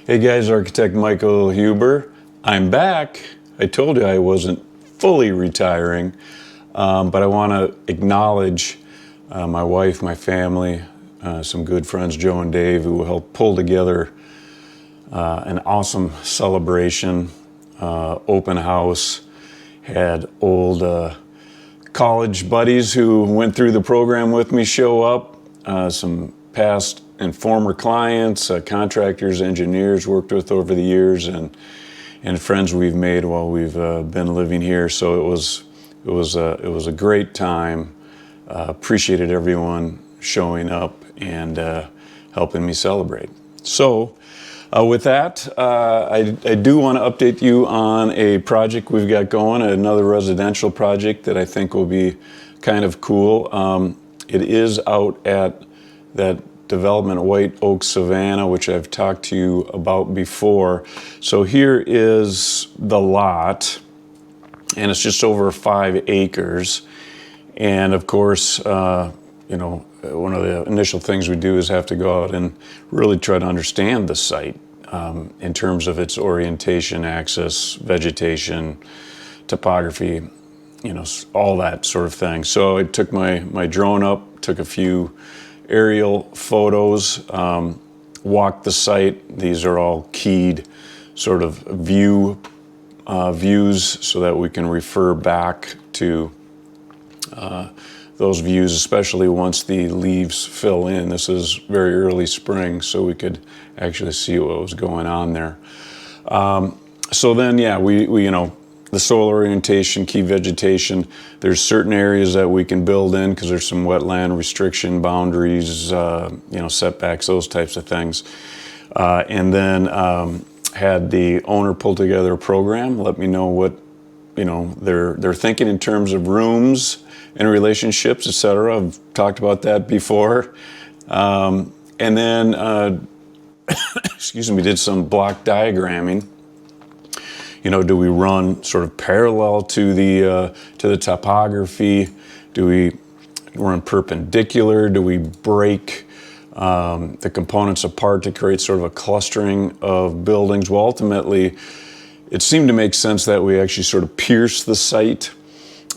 Hey guys, Architect Michael Huber. I'm back. I told you I wasn't fully retiring, but I want to acknowledge my wife, my family, some good friends, Joe and Dave, who helped pull together an awesome celebration, open house. Had old college buddies who went through the program with me show up, some past and former clients, contractors, engineers worked with over the years, and friends we've made while we've been living here. So it was a great time. Appreciated everyone showing up and helping me celebrate. So with that, I do want to update you on a project we've got going, another residential project that I think will be kind of cool. It is out at that development White Oak Savannah, which I've talked to you about before. So here is the lot, and it's just over 5 acres. And of course, you know, one of the initial things we do is have to go out and really try to understand the site in terms of its orientation, access, vegetation, topography, you know, all that sort of thing. So I took my drone up, took a few aerial photos, walked the site. These are all keyed sort of views so that we can refer back to those views, especially once the leaves fill in. This is very early spring, so we could actually see what was going on there. So then, yeah, we you know, the soil orientation, key vegetation, there's certain areas that we can build in because there's some wetland restriction boundaries, you know, setbacks, those types of things. And then had the owner pull together a program, let me know what, you know, they're thinking in terms of rooms and relationships, etc. I've talked about that before. And then, excuse me, did some block diagramming. You know, do we run sort of parallel to the topography? Do we run perpendicular? Do we break the components apart to create sort of a clustering of buildings? Well, ultimately, it seemed to make sense that we actually sort of pierce the site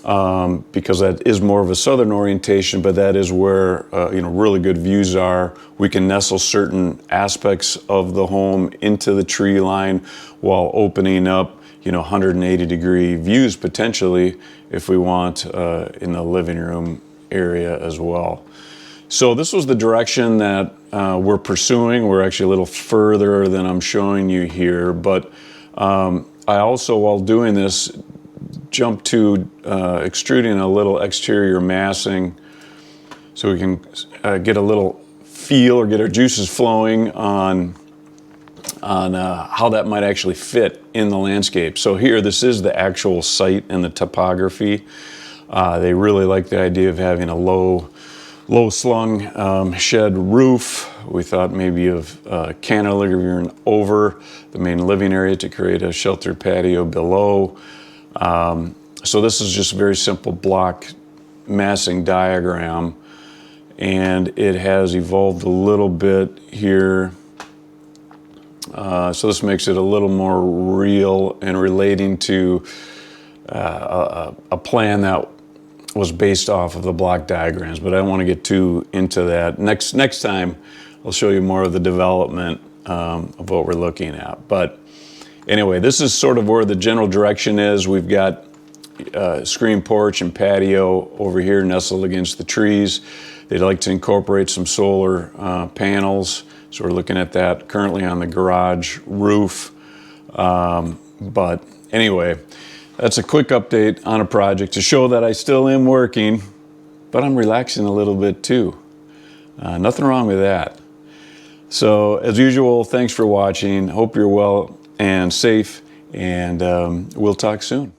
because that is more of a southern orientation, but that is where you know, really good views are. We can nestle certain aspects of the home into the tree line while opening up, you know, 180-degree views potentially if we want in the living room area as well. So this was the direction that we're pursuing. We're actually a little further than I'm showing you here, but I also, while doing this, jumped to extruding a little exterior massing so we can get a little feel or get our juices flowing on how that might actually fit in the landscape. So here, this is the actual site and the topography. They really like the idea of having a low slung shed roof. We thought maybe of cantilevering over the main living area to create a sheltered patio below. So this is just a very simple block massing diagram, and it has evolved a little bit here. So this makes it a little more real and relating to a plan that was based off of the block diagrams, but I don't want to get too into that. Next time, I'll show you more of the development of what we're looking at. But anyway, this is sort of where the general direction is. We've got screen porch and patio over here nestled against the trees. They'd like to incorporate some solar panels. So we're looking at that currently on the garage roof. But anyway, that's a quick update on a project to show that I still am working, but I'm relaxing a little bit too. Nothing wrong with that. So as usual, thanks for watching. Hope you're well and safe, and we'll talk soon.